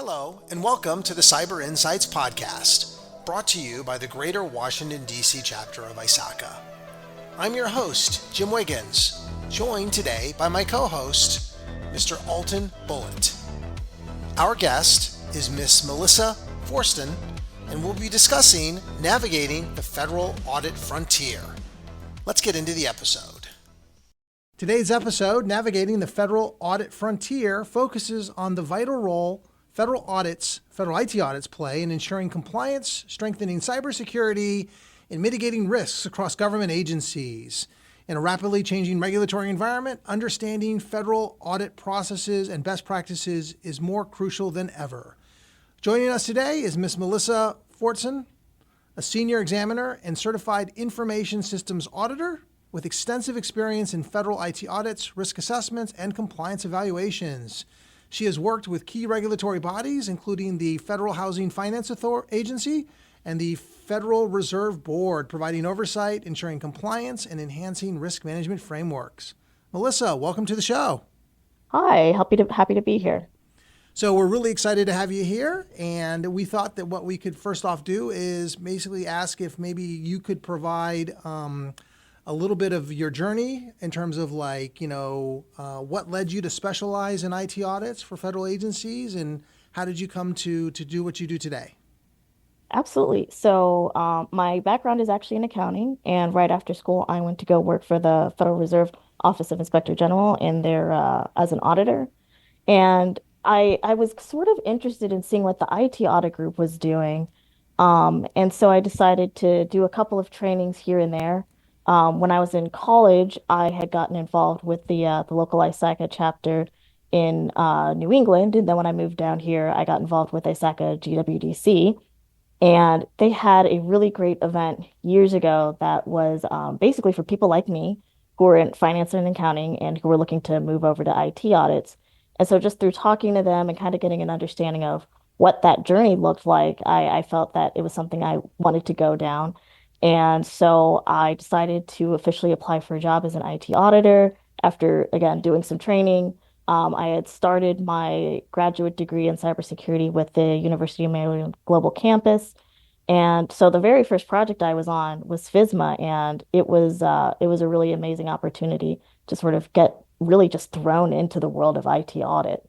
Hello, and welcome to the Cyber Insights Podcast, brought to you by the Greater Washington, D.C. chapter of ISACA. I'm your host, Jim Wiggins, joined today by my co-host, Mr. Altan Bulut. Our guest is Miss Melissa Fortson, and we'll be discussing navigating the federal audit frontier. Let's get into the episode. Today's episode, Navigating the Federal Audit Frontier, focuses on the vital role federal IT audits play in ensuring compliance, strengthening cybersecurity, and mitigating risks across government agencies. In a rapidly changing regulatory environment, understanding federal audit processes and best practices is more crucial than ever. Joining us today is Ms. Melissa Fortson, a senior examiner and certified information systems auditor with extensive experience in federal IT audits, risk assessments, and compliance evaluations. She has worked with key regulatory bodies, including the Federal Housing Finance Agency and the Federal Reserve Board, providing oversight, ensuring compliance, and enhancing risk management frameworks. Melissa, welcome to the show. Hi, happy to be here. So we're really excited to have you here, and we thought that what we could first off do is basically ask if maybe you could provide a little bit of your journey in terms of what led you to specialize in IT audits for federal agencies, and how did you come to do what you do today? Absolutely. So, my background is actually in accounting, and right after school, I went to go work for the Federal Reserve Office of Inspector General in there as an auditor. And I was sort of interested in seeing what the IT audit group was doing. And so I decided to do a couple of trainings here and there. When I was in college, I had gotten involved with the local ISACA chapter in New England, and then when I moved down here, I got involved with ISACA-GWDC, and they had a really great event years ago that was basically for people like me who were in finance and accounting and who were looking to move over to IT audits. And so just through talking to them and kind of getting an understanding of what that journey looked like, I felt that it was something I wanted to go down. And so I decided to officially apply for a job as an IT auditor after, again, doing some training. I had started my graduate degree in cybersecurity with the University of Maryland Global Campus. And so the very first project I was on was FISMA, and it was a really amazing opportunity to sort of get really just thrown into the world of IT audit.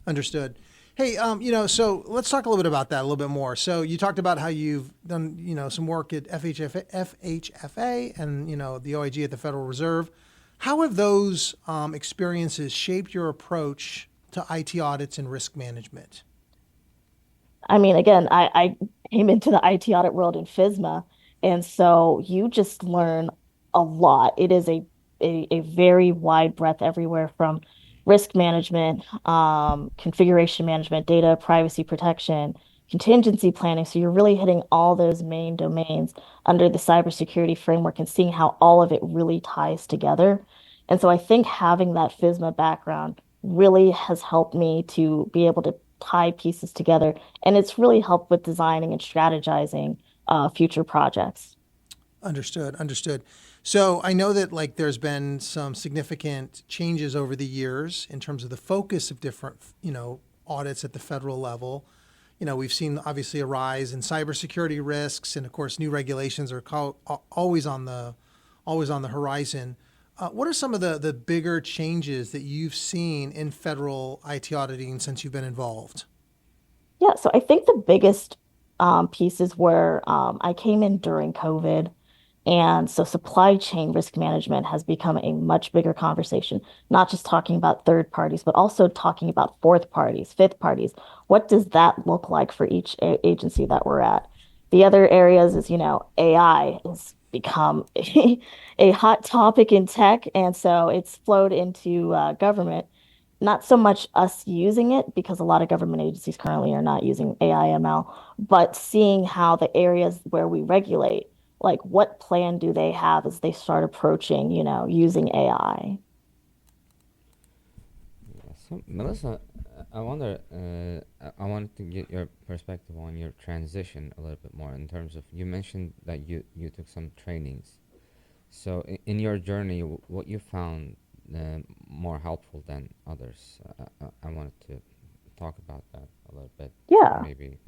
Understood. Hey, so let's talk a little bit about that a little bit more. So you talked about how you've done, some work at FHFA and, the OIG at the Federal Reserve. How have those experiences shaped your approach to IT audits and risk management? I mean, again, I came into the IT audit world in FISMA, and so you just learn a lot. It is a very wide breadth everywhere from risk management, configuration management, data privacy protection, contingency planning. So you're really hitting all those main domains under the cybersecurity framework and seeing how all of it really ties together. And so I think having that FISMA background really has helped me to be able to tie pieces together. And it's really helped with designing and strategizing future projects. Understood. So I know that there's been some significant changes over the years in terms of the focus of different, audits at the federal level. We've seen obviously a rise in cybersecurity risks, and of course, new regulations are always on the horizon. What are some of the bigger changes that you've seen in federal IT auditing since you've been involved? Yeah, so I think the biggest pieces were I came in during COVID. And so supply chain risk management has become a much bigger conversation, not just talking about third parties, but also talking about fourth parties, fifth parties. What does that look like for each agency that we're at? The other areas is, AI has become a hot topic in tech. And so it's flowed into government. Not so much us using it because a lot of government agencies currently are not using AI ML, but seeing how the areas where we regulate, like what plan do they have as they start approaching, using AI? Yeah. So, Melissa, I wonder, I wanted to get your perspective on your transition a little bit more in terms of you mentioned that you took some trainings. So, in your journey, what you found more helpful than others? I wanted to talk about that a little bit. Yeah. Maybe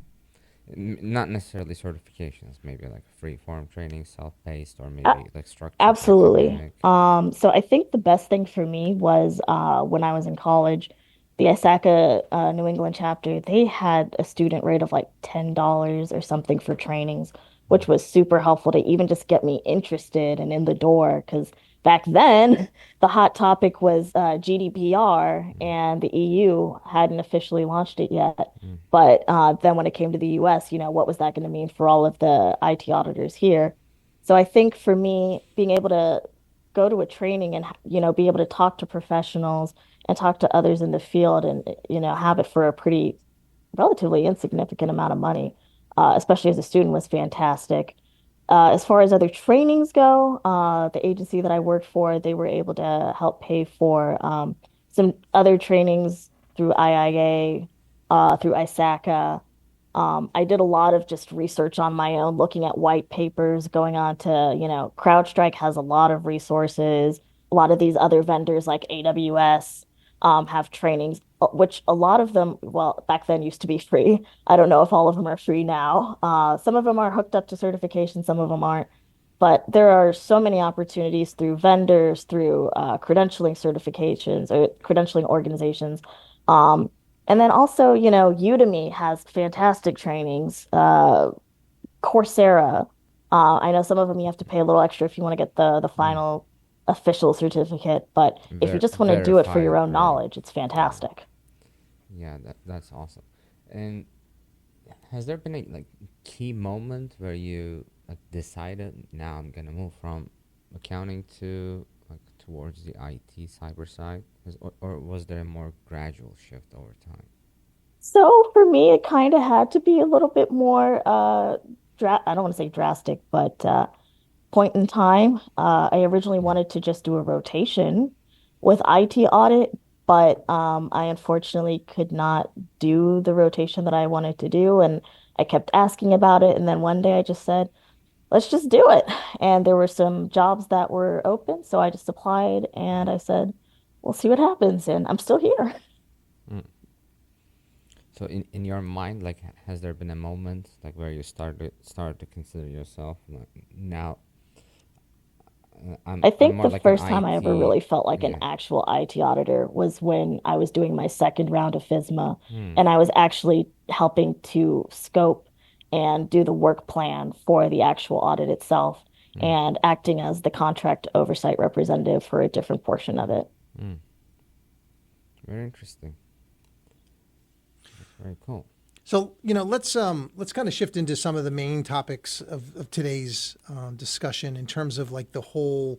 not necessarily certifications, maybe like free form training, self-paced, or maybe like structured Absolutely. academic. So I think the best thing for me was when I was in college, the ISACA New England chapter, they had a student rate of like $10 or something for trainings, Mm. which was super helpful to even just get me interested and in the door. Because back then, the hot topic was GDPR, Mm. and the EU hadn't officially launched it yet. Mm. But then when it came to the US, what was that going to mean for all of the IT auditors here? So I think for me, being able to go to a training and, be able to talk to professionals and talk to others in the field and, have it for a pretty relatively insignificant amount of money, especially as a student, was fantastic. As far as other trainings go, the agency that I worked for, they were able to help pay for some other trainings through IIA, through ISACA. I did a lot of just research on my own, looking at white papers, going on to, CrowdStrike has a lot of resources. A lot of these other vendors like AWS have trainings, which a lot of them, well, back then used to be free. I don't know if all of them are free now. Some of them are hooked up to certification, some of them aren't. But there are so many opportunities through vendors, through credentialing certifications or credentialing organizations. Um, and then also, Udemy has fantastic trainings. Coursera. I know some of them you have to pay a little extra if you want to get the Mm. final official certificate, but if you just want to do it for your Verified, own right? knowledge, it's Yeah. fantastic. Yeah, that's awesome. And has there been a like key moment where you like decided now I'm gonna move from accounting to like towards the IT cyber side? Or was there a more gradual shift over time? So for me, it kind of had to be a little bit more I don't want to say drastic, but point in time. I originally Mm. wanted to just do a rotation with IT audit, but I unfortunately could not do the rotation that I wanted to do. And I kept asking about it. And then one day I just said, let's just do it. And there were some jobs that were open. So I just applied and I said, we'll see what happens. And I'm still here. Mm. So in your mind, like, has there been a moment like where you started to consider yourself like now I I'm think more the like an first time I ever IT. really felt like an Yeah. actual IT auditor was when I was doing my second round of FISMA, Hmm. and I was actually helping to scope and do the work plan for the actual audit itself Hmm. and acting as the contract oversight representative for a different portion of it. Hmm. Very interesting. That's very cool. So, let's kind of shift into some of the main topics of today's discussion in terms of like the whole,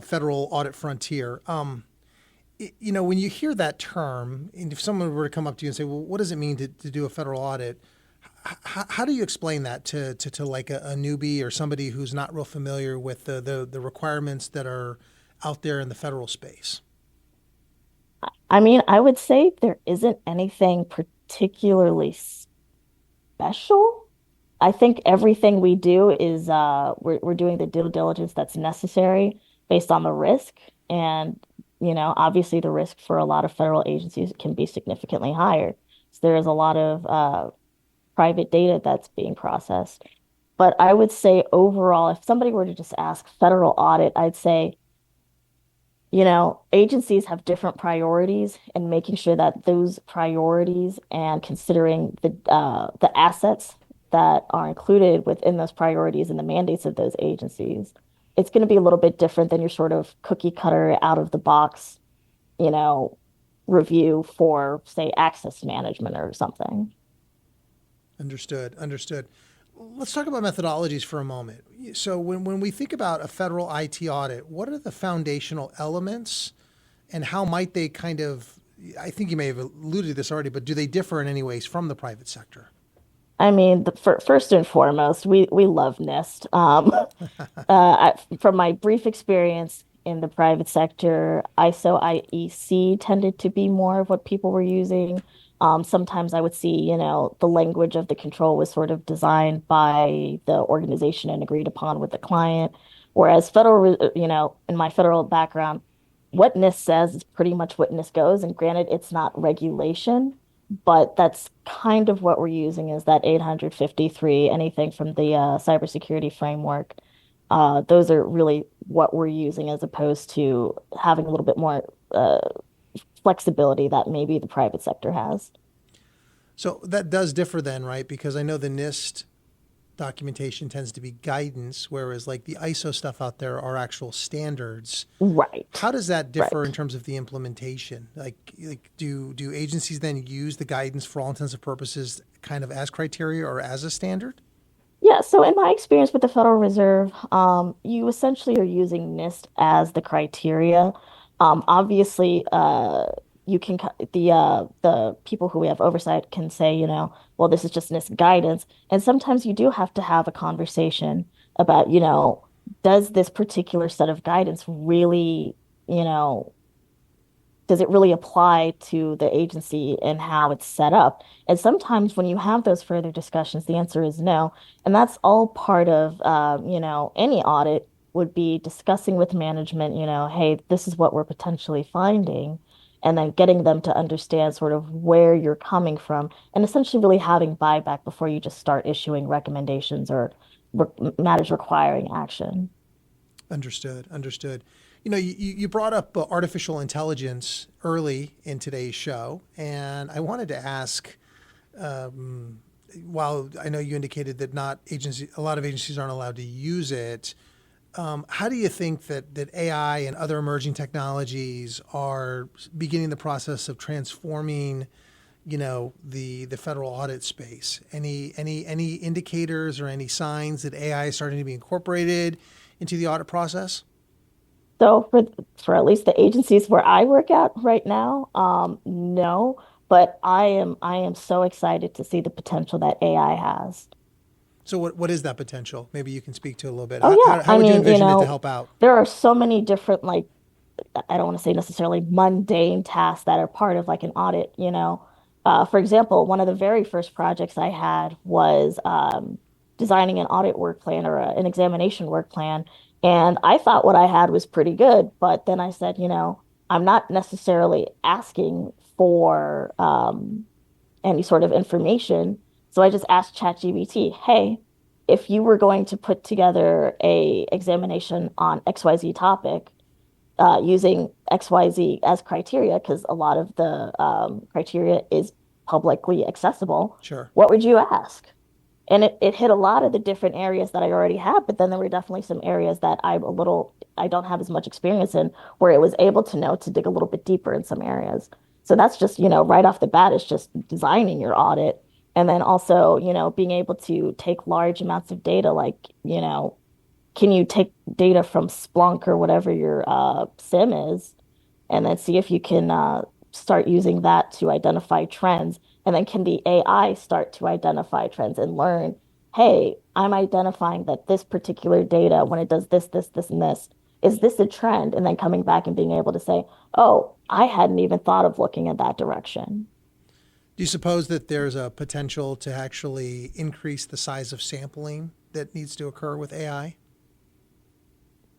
federal audit frontier. When you hear that term, and if someone were to come up to you and say, well, what does it mean to do a federal audit? How do you explain that to like a newbie or somebody who's not real familiar with the requirements that are out there in the federal space? I mean, I would say there isn't anything particularly special. I think everything we do is we're doing the due diligence that's necessary based on the risk. And, obviously the risk for a lot of federal agencies can be significantly higher. So there is a lot of private data that's being processed. But I would say overall, if somebody were to just ask federal audit, I'd say, agencies have different priorities and making sure that those priorities and considering the assets that are included within those priorities and the mandates of those agencies, it's going to be a little bit different than your sort of cookie cutter out of the box, you know, review for, say, access management or something. Understood. Understood. Let's talk about methodologies for a moment. So, when we think about a federal IT audit, what are the foundational elements and how might they kind of, I think you may have alluded to this already, but do they differ in any ways from the private sector? I mean, first and foremost, we love NIST. From my brief experience in the private sector, ISO IEC tended to be more of what people were using. Sometimes I would see, the language of the control was sort of designed by the organization and agreed upon with the client. Whereas in my federal background, what NIST says is pretty much what NIST goes. And granted, it's not regulation, but that's kind of what we're using is that 853, anything from the cybersecurity framework. Those are really what we're using as opposed to having a little bit more flexibility that maybe the private sector has. So that does differ then, right? Because I know the NIST documentation tends to be guidance, whereas like the ISO stuff out there are actual standards. Right. How does that differ Right. in terms of the implementation? Like do agencies then use the guidance for all intents and purposes kind of as criteria or as a standard? Yeah, so in my experience with the Federal Reserve, you essentially are using NIST as the criteria. Obviously, you can the people who we have oversight can say, well, this is just NIST guidance, and sometimes you do have to have a conversation about, does this particular set of guidance really, you know, does it really apply to the agency and how it's set up? And sometimes when you have those further discussions, the answer is no. And that's all part of, any audit would be discussing with management, hey, this is what we're potentially finding, and then getting them to understand sort of where you're coming from, and essentially really having buyback before you just start issuing recommendations or re matters requiring action. Understood. Understood. You brought up artificial intelligence early in today's show, and I wanted to ask, while I know you indicated that a lot of agencies aren't allowed to use it, how do you think that AI and other emerging technologies are beginning the process of transforming, the federal audit space? Any indicators or any signs that AI is starting to be incorporated into the audit process? So for at least the agencies where I work at right now, no, but I am so excited to see the potential that AI has. So what is that potential? Maybe you can speak to a little bit. Oh How, yeah, how I would you mean, envision it to help out? there are so many different like I don't want to say necessarily mundane tasks that are part of like an audit. For example, one of the very first projects I had was designing an audit work plan or an examination work plan. And I thought what I had was pretty good, but then I said, I'm not necessarily asking for any sort of information. So I just asked ChatGPT, hey, if you were going to put together a examination on XYZ topic, using XYZ as criteria, because a lot of the criteria is publicly accessible, Sure. what would you ask? And it hit a lot of the different areas that I already had, but then there were definitely some areas that I don't have as much experience in, where it was able to know to dig a little bit deeper in some areas. So that's just, right off the bat, it's just designing your audit. And then also, being able to take large amounts of data, like, can you take data from Splunk or whatever your SIM is, and then see if you can start using that to identify trends? And then can the AI start to identify trends and learn, hey, I'm identifying that this particular data, when it does this, this, this, and this, is this a trend? And then coming back and being able to say, oh, I hadn't even thought of looking in that direction. Do you suppose that there's a potential to actually increase the size of sampling that needs to occur with AI?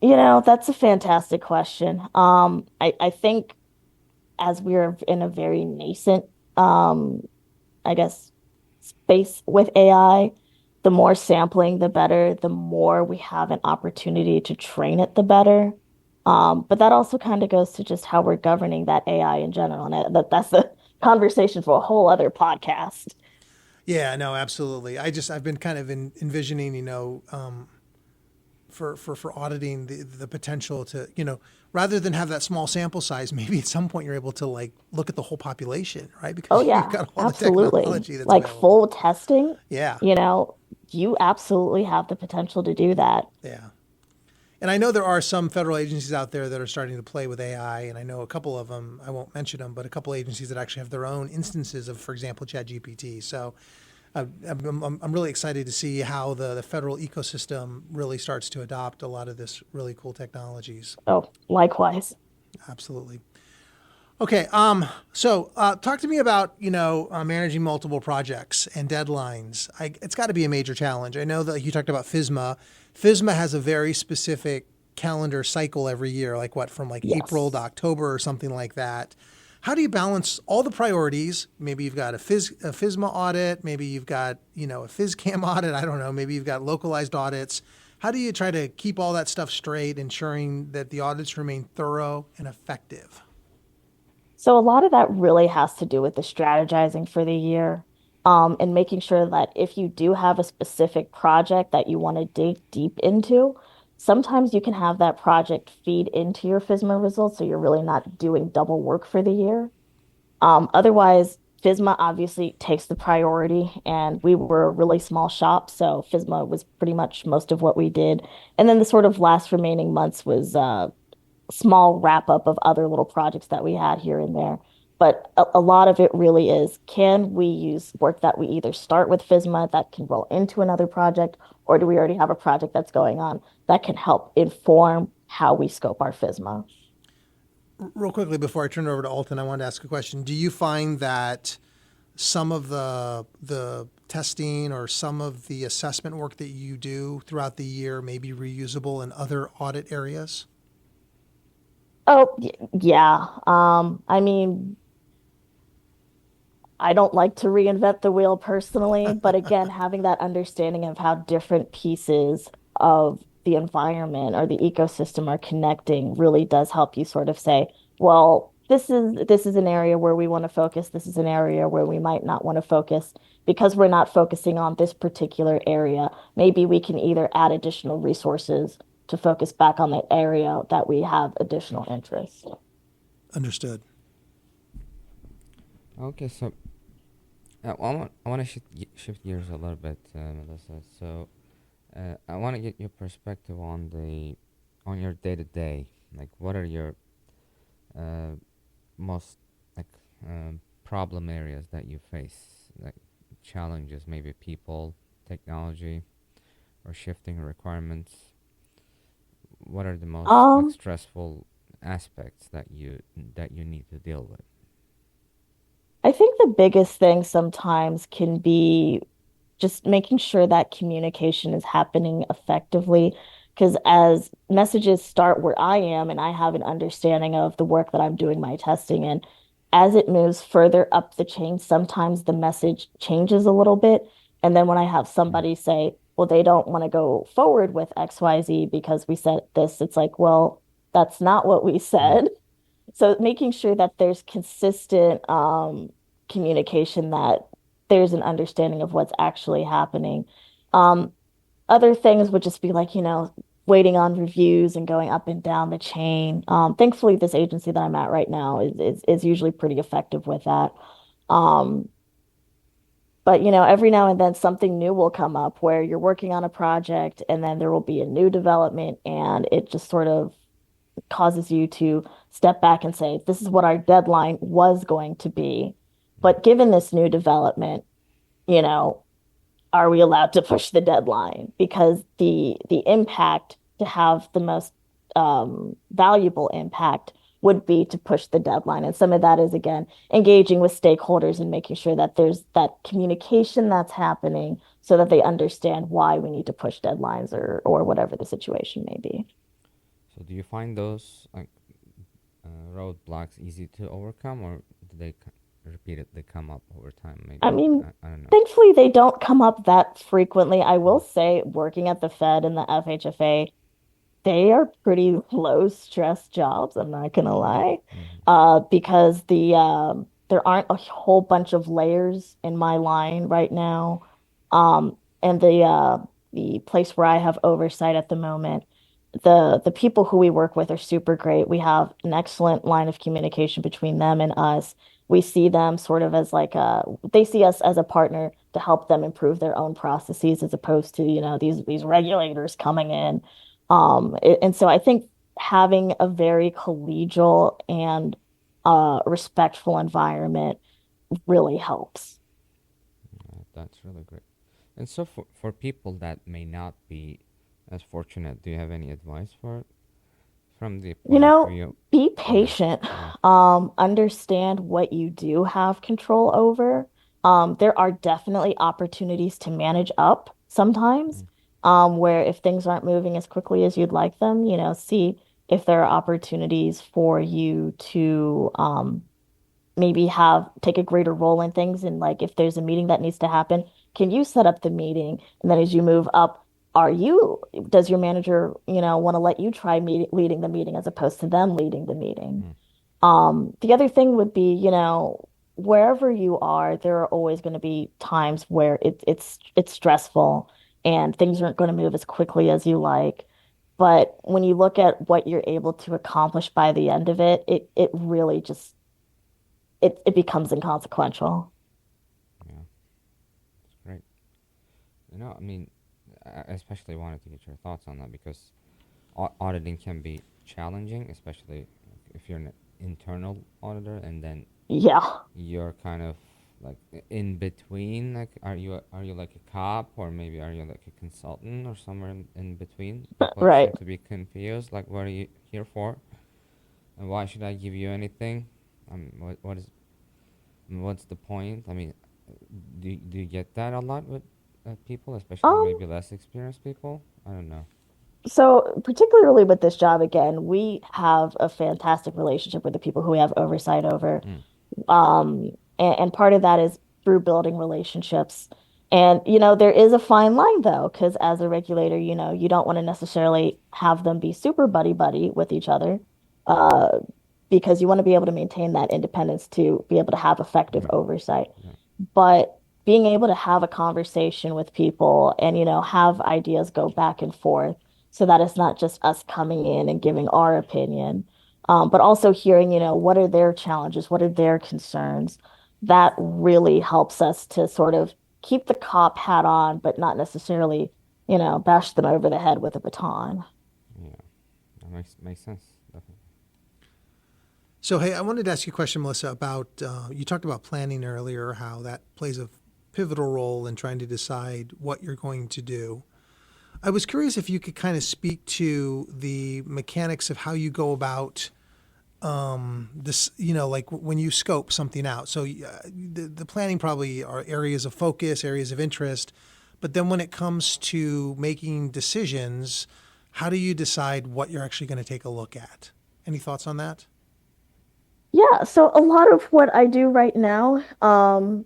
That's a fantastic question. I think as we're in a very nascent, I guess, space with AI, the more sampling, the better, the more we have an opportunity to train it, the better. But that also kind of goes to just how we're governing that AI in general. And that's a conversation for a whole other podcast. Yeah, no, absolutely. I've been kind of envisioning, for auditing the potential to, rather than have that small sample size, maybe at some point you're able to like look at the whole population, right? Oh Because you've yeah, got all the absolutely. technology that's Like available. full testing, Yeah, you know, you absolutely have the potential to do that. yeah. And I know there are some federal agencies out there that are starting to play with AI, and I know a couple of them, I won't mention them, but a couple agencies that actually have their own instances of, for example, ChatGPT. So I'm really excited to see how the federal ecosystem really starts to adopt a lot of this really cool technologies. Oh, likewise. Absolutely. Okay. So talk to me about, managing multiple projects and deadlines. It's got to be a major challenge. I know that you talked about FISMA. FISMA has a very specific calendar cycle every year, like what, from like April to Yes. October or something like that. how do you balance all the priorities? Maybe you've got a FISMA audit, maybe you've got, a FISCAM audit, I don't know, maybe you've got localized audits. How do you try to keep all that stuff straight, ensuring that the audits remain thorough and effective? So a lot of that really has to do with the strategizing for the year, and making sure that if you do have a specific project that you want to dig deep into, sometimes you can have that project feed into your FISMA results, so you're really not doing double work for the year. Otherwise, FISMA obviously takes the priority, and we were a really small shop, so FISMA was pretty much most of what we did. And then the sort of last remaining months was small wrap up of other little projects that we had here and there. But a lot of it really is, can we use work that we either start with FISMA that can roll into another project, or do we already have a project that's going on that can help inform how we scope our FISMA? Real quickly, before I turn it over to Altan, I wanted to ask a question. Do you find that some of the testing or some of the assessment work that you do throughout the year may be reusable in other audit areas? Oh, yeah. I mean, I don't like to reinvent the wheel personally, but again, having that understanding of how different pieces of the environment or the ecosystem are connecting really does help you sort of say, well, this is an area where we want to focus. This is an area where we might not want to focus because we're not focusing on this particular area. Maybe we can either add additional resources to focus back on the area that we have additional interest. Understood. Okay, so I want to shift gears a little bit, Melissa. So I want to get your perspective on your day to day. Like, what are your uh, most like problem areas that you face? Like challenges, maybe people, technology, or shifting requirements. What are the most like Um, stressful aspects that you need to deal with? I think the biggest thing sometimes can be just making sure that communication is happening effectively. Because as messages start where I am and I have an understanding of the work that I'm doing my testing in, as it moves further up the chain, sometimes the message changes a little bit. And then when I have Mm. somebody say, well, they don't want to go forward with XYZ because we said this, it's like, well, that's not what we Mm. said. So making sure that there's consistent communication, that there's an understanding of what's actually happening. Um, Other things would just be like, waiting on reviews and going up and down the chain. Thankfully, this agency that I'm at right now is usually pretty effective with that. Um, but every now and then something new will come up where you're working on a project and then there will be a new development and it just sort of causes you to step back and say, this is what our deadline was going to be. Mm. But given this new development, you know, are we allowed to push the deadline? Because the impact to have the most valuable impact would be to push the deadline. And some of that is, again, engaging with stakeholders and making sure that there's that communication that's happening so that they understand why we need to push deadlines or whatever the situation may be. So do you find those like roadblocks easy to overcome, or do they repeatedly come up over time? I Maybe mean, I don't know. thankfully, they don't come up that frequently. I will Mm. say, working at the Fed and the FHFA, they are pretty low stress jobs, I'm not gonna lie. Mm-hmm. Because there aren't a whole bunch of layers in my line right now. And the place where I have oversight at the moment, the people who we work with are super great. We have an excellent line of communication between them and us. We see them sort of as like they see us as a partner to help them improve their own processes as opposed to, these regulators coming in. And so I think having a very collegial and respectful environment really helps. That's really great. And so for people that may not be as fortunate, do you have any advice from the You point of know, view? be Yeah. patient. Yeah. Understand what you do have control over. There are definitely opportunities to manage up sometimes, Mm. where if things aren't moving as quickly as you'd like them, see if there are opportunities for you to maybe have take a greater role in things. And like if there's a meeting that needs to happen, can you set up the meeting? And then as you move up, does your manager, want to let you try leading the meeting as opposed to them leading the meeting? Mm. The other thing would be, wherever you are, there are always going to be times where it's stressful and things aren't going to move as quickly as you like. But when you look at what you're able to accomplish by the end of it, it really just it becomes inconsequential. Yeah, it's great. I mean, I especially wanted to get your thoughts on that because auditing can be challenging, especially if you're an internal auditor and then Yeah, you're kind of like in between. Like, are you like a cop, or maybe are you like a consultant, or somewhere in between? People right. seem to be confused. Like, what are you here for, and why should I give you anything? What's the point? I mean, do you get that a lot with people, especially Um, maybe less experienced people? I don't know. so particularly with this job, again, we have a fantastic relationship with the people who we have oversight over. Mm. And part of that is through building relationships. And, there is a fine line though, because as a regulator, you don't want to necessarily have them be super buddy with each other, uh, because you want to be able to maintain that independence to be able to have effective Right. oversight. Yeah. But being able to have a conversation with people and, have ideas go back and forth so that it's not just us coming in and giving our opinion, but also hearing, what are their challenges, what are their concerns. That really helps us to sort of keep the cop hat on, but not necessarily, bash them over the head with a baton. Yeah. That makes sense. Definitely. So, hey, I wanted to ask you a question, Melissa, about you talked about planning earlier, how that plays a pivotal role in trying to decide what you're going to do. I was curious if you could kind of speak to the mechanics of how you go about this, like when you scope something out. So, the planning probably are areas of focus, areas of interest, but then when it comes to making decisions, how do you decide what you're actually going to take a look at? Any thoughts on that? Yeah, so a lot of what I do right now,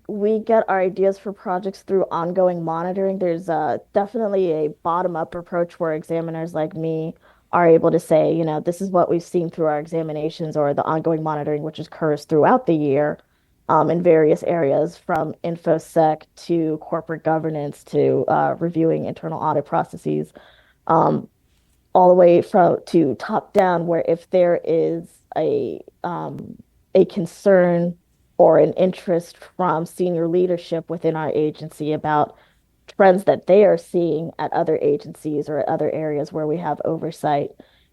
we get our ideas for projects through ongoing monitoring. There's definitely a bottom-up approach where examiners like me are able to say, this is what we've seen through our examinations or the ongoing monitoring, which occurs throughout the year, in various areas, from InfoSec to corporate governance to reviewing internal audit processes. Um, all the way from to top down, where if there is a concern or an interest from senior leadership within our agency about trends that they are seeing at other agencies or at other areas where we have oversight,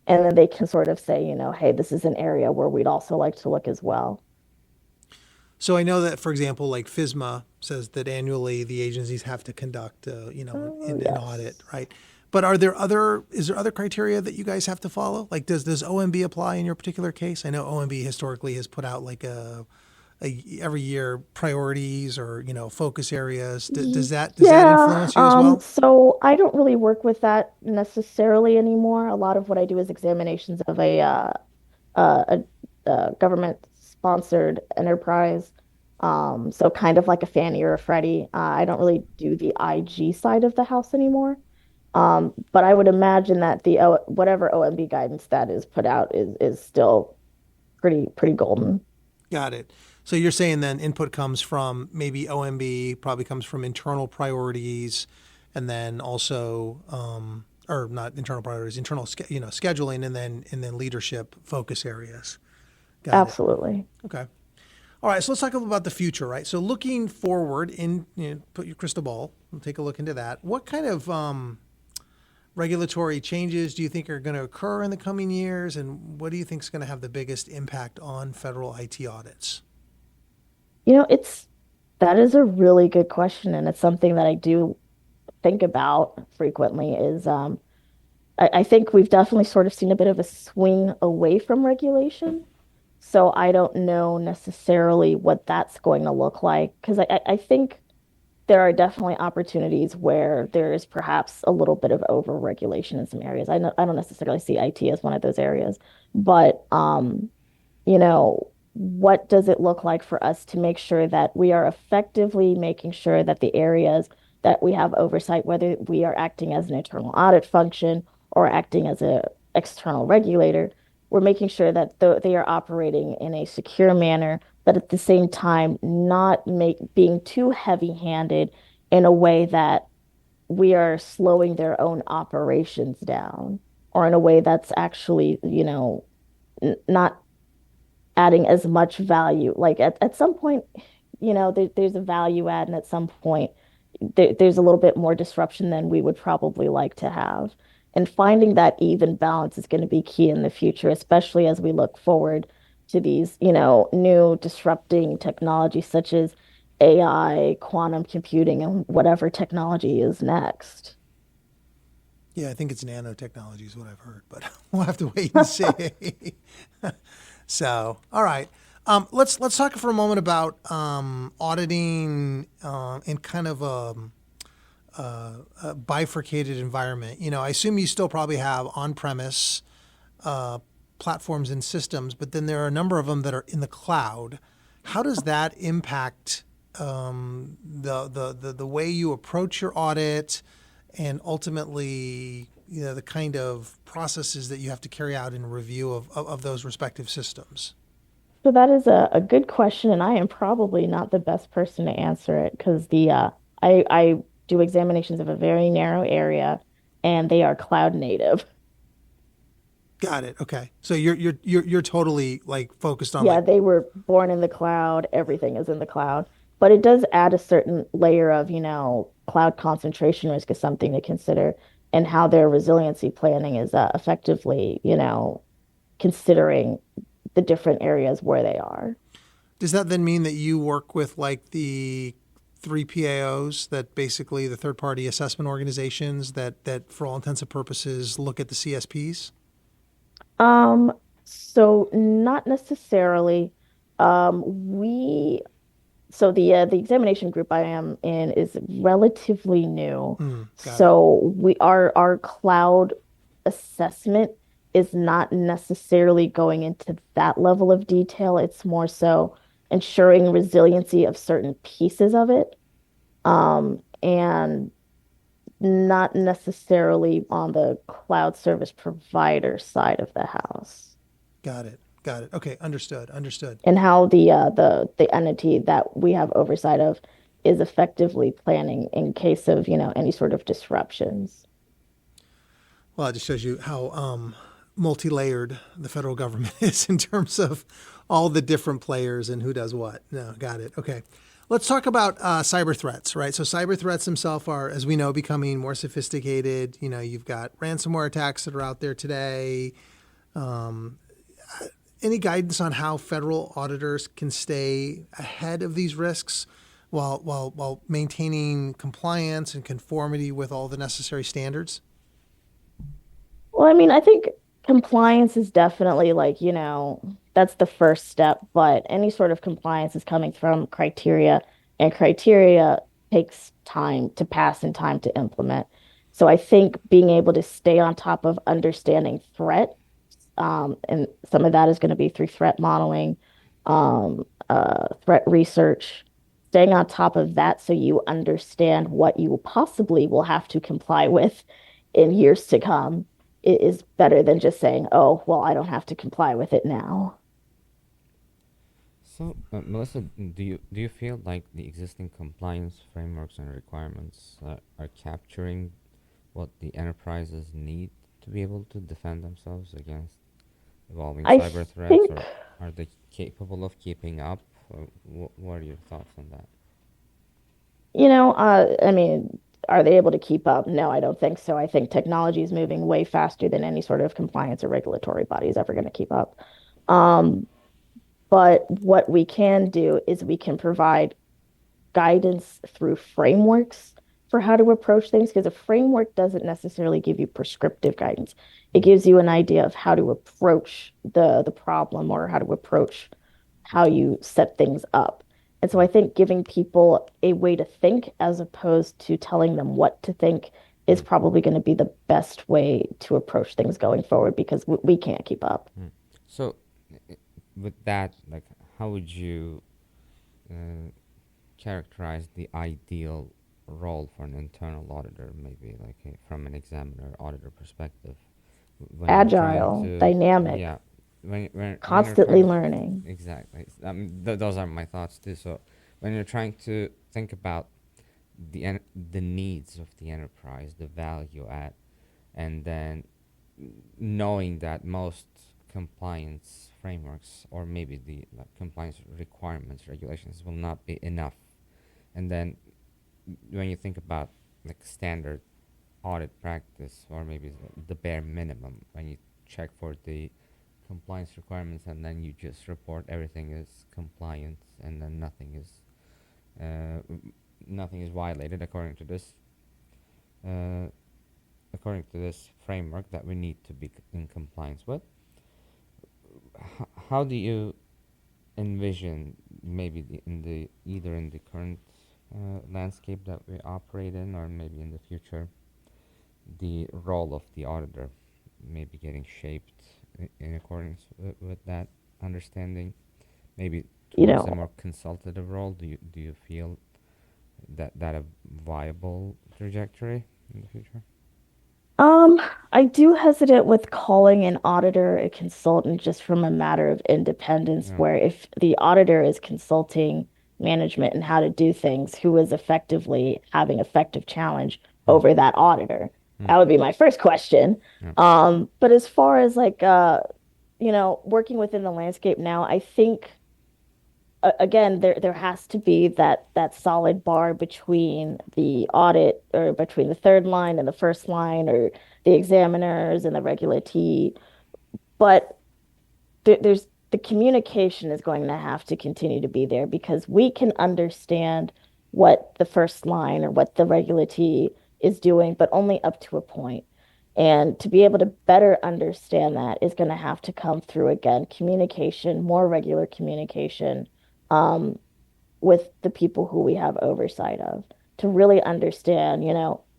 and then they can sort of say, hey, this is an area where we'd also like to look as well. So I know that, for example, like FISMA says that annually the agencies have to conduct, Oh, an audit, yes. right? But is there other criteria that you guys have to follow? Like, does OMB apply in your particular case? I know OMB historically has put out like a every year priorities or, focus areas. Does that Yeah, influence you as well? so I don't really work with that necessarily anymore. A lot of what I do is examinations of uh, a government-sponsored enterprise. So kind of like a Fannie or a Freddie. I don't really do the IG side of the house anymore. But I would imagine that whatever OMB guidance that is put out is still pretty golden. Got it. So you're saying then input comes from maybe OMB, probably comes from internal priorities, and then also, or not internal priorities, scheduling, and then leadership focus areas. Got it. Absolutely. Okay. All right. So let's talk a little about the future, right? So looking forward, put your crystal ball and take a look into that. What kind of regulatory changes do you think are going to occur in the coming years, and what do you think is going to have the biggest impact on federal IT audits? It's that is a really good question, and it's something that I do think about frequently is I think we've definitely sort of seen a bit of a swing away from regulation. So I don't know necessarily what that's going to look like because I think there are definitely opportunities where there is perhaps a little bit of over-regulation in some areas. I don't necessarily see IT as one of those areas, but you know, what does it look like for us to make sure that we are effectively making sure that the areas that we have oversight, whether we are acting as an internal audit function or acting as an external regulator, we're making sure that they are operating in a secure manner, but at the same time, not being too heavy-handed in a way that we are slowing their own operations down, or in a way that's actually, not adding as much value. Like at some point, there's a value add, and at some point, there's a little bit more disruption than we would probably like to have. And finding that even balance is going to be key in the future, especially as we look forward to these, new disrupting technologies such as AI, quantum computing, and whatever technology is next. Yeah, I think it's nanotechnology is what I've heard, but we'll have to wait and see. So, all right. Let's talk for a moment about auditing in kind of a bifurcated environment. I assume you still probably have on-premise platforms and systems, but then there are a number of them that are in the cloud. How does that impact the way you approach your audit, and ultimately, the kind of processes that you have to carry out in a review of those respective systems? So that is a good question, and I am probably not the best person to answer it because I do examinations of a very narrow area, and they are cloud native. Got it. Okay. So you're totally like focused on Yeah, like, they were born in the cloud. Everything is in the cloud. But it does add a certain layer of, cloud concentration risk is something to consider, and how their resiliency planning is effectively, considering the different areas where they are. does that then mean that you work with like the three PAOs, that basically the third party assessment organizations that for all intents and purposes look at the CSPs? Um, so not necessarily. We the examination group I am in is relatively new. Got it. So our cloud assessment is not necessarily going into that level of detail. It's more so ensuring resiliency of certain pieces of it, and not necessarily on the cloud service provider side of the house. Got it. Got it. Okay. Understood. Understood. And how the entity that we have oversight of is effectively planning in case of, any sort of disruptions. Well, it just shows you how multi-layered the federal government is in terms of all the different players and who does what. No, got it. Okay. Let's talk about cyber threats, right? So cyber threats themselves are, as we know, becoming more sophisticated. You've got ransomware attacks that are out there today. Um, any guidance on how federal auditors can stay ahead of these risks while maintaining compliance and conformity with all the necessary standards? Well, I mean, I think compliance is definitely like, that's the first step, but any sort of compliance is coming from criteria, and criteria takes time to pass and time to implement. So I think being able to stay on top of understanding threat, and some of that is going to be through threat modeling, threat research, staying on top of that so you understand what you possibly will have to comply with in years to come is better than just saying, oh, well, I don't have to comply with it now. So, Melissa, do you feel like the existing compliance frameworks and requirements are capturing what the enterprises need to be able to defend themselves against evolving I cyber threats, think, or are they capable of keeping up? Or what are your thoughts on that? I mean, are they able to keep up? No, I don't think so. I think technology is moving way faster than any sort of compliance or regulatory body is ever going to keep up. Um, but what we can do is we can provide guidance through frameworks for how to approach things, because a framework doesn't necessarily give you prescriptive guidance. It gives you an idea of how to approach the problem, or how to approach how you set things up. And so I think giving people a way to think as opposed to telling them what to think is Mm. probably going to be the best way to approach things going forward, because we can't keep up. Mm. So, with that, like, how would you uh, characterize the ideal role for an internal auditor, maybe like from an examiner auditor perspective, when you're trying Agile, to, dynamic, yeah, when you're constantly trying, learning. exactly. Those are my thoughts too. So when you're trying to think about the needs of the enterprise, the value add, and then knowing that most compliance frameworks or maybe the like, compliance requirements regulations will not be enough, and then when you think about like standard audit practice or maybe the bare minimum when you check for the compliance requirements and then you just report everything is compliant and then uh, nothing is violated uh, according to this framework that we need to be in compliance with. How do you envision maybe in the either in the current landscape that we operate in or maybe in the future the role of the auditor maybe getting shaped in accordance with that understanding, maybe You towards a know, more consultative role? Do you feel that a viable trajectory in the future? Um, I do hesitate with calling an auditor a consultant just from a matter of independence, Yeah. where if the auditor is consulting management and how to do things, who is effectively having effective challenge Hmm. over that auditor? Hmm. That would be my first question. Yeah. But as far as like working within the landscape now, I think again, there has to be that solid bar between the audit or between the third line and the first line or the examiners and the regulatee. But there's the communication is going to have to continue to be there because we can understand what the first line or what the regulatee is doing, but only up to a point. And to be able to better understand that is going to have to come through again, communication, more regular communication, um, with the people who we have oversight of to really understand,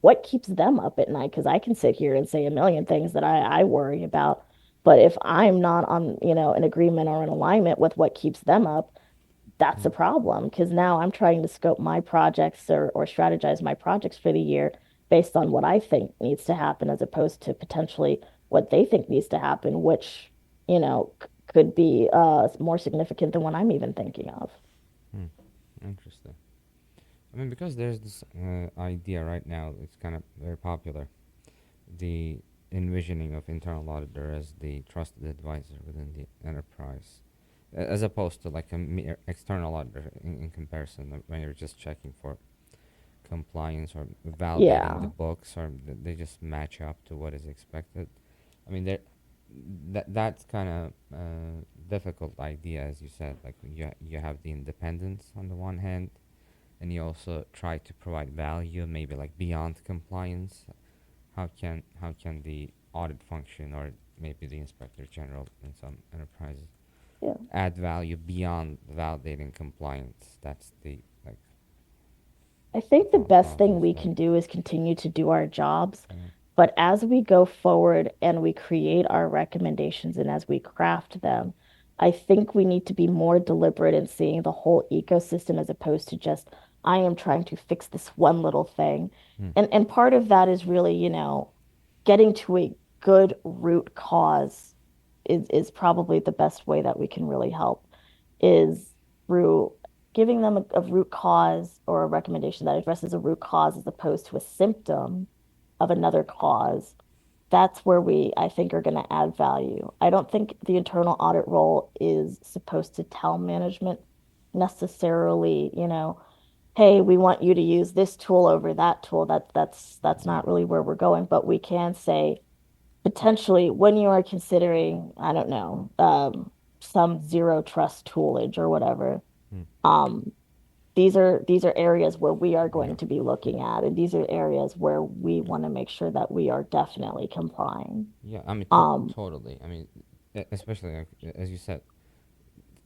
what keeps them up at night. Because I can sit here and say a million things that I worry about. But if I'm not on, an agreement or an alignment with what keeps them up, that's Hmm. a problem. Because now I'm trying to scope my projects or strategize my projects for the year based on what I think needs to happen as opposed to potentially what they think needs to happen, which, could be more significant than what I'm even thinking of. Hmm. Interesting. I mean, because there's this idea right now, it's kind of very popular. The envisioning of internal auditor as the trusted advisor within the enterprise, as opposed to like a mere external auditor in comparison when you're just checking for compliance or validating the Yeah. books or they just match up to what is expected. I mean, that's kind of difficult idea, as you said. Like you have the independence on the one hand, and you also try to provide value, maybe like beyond compliance. How can the audit function or maybe the inspector general in some enterprises Yeah. add value beyond validating compliance? That's the like I think the thought best thing process we that. can do is continue to do our jobs. Mm. But as we go forward and we create our recommendations and as we craft them, I think we need to be more deliberate in seeing the whole ecosystem as opposed to just, I am trying to fix this one little thing. Mm. And part of that is really, getting to a good root cause is probably the best way that we can really help is through giving them a root cause or a recommendation that addresses a root cause as opposed to a symptom of another cause. That's where we, I think, are going to add value. I don't think the internal audit role is supposed to tell management necessarily, hey, we want you to use this tool over that tool. That's not really where we're going, but we can say potentially when you are considering, I don't know, some zero trust toolage or whatever, Mm. um, these are areas where we are Yeah. going to be looking at, and these are areas where we want to make sure that we are definitely complying. Yeah, I mean, Um, totally. I mean, especially like, as you said,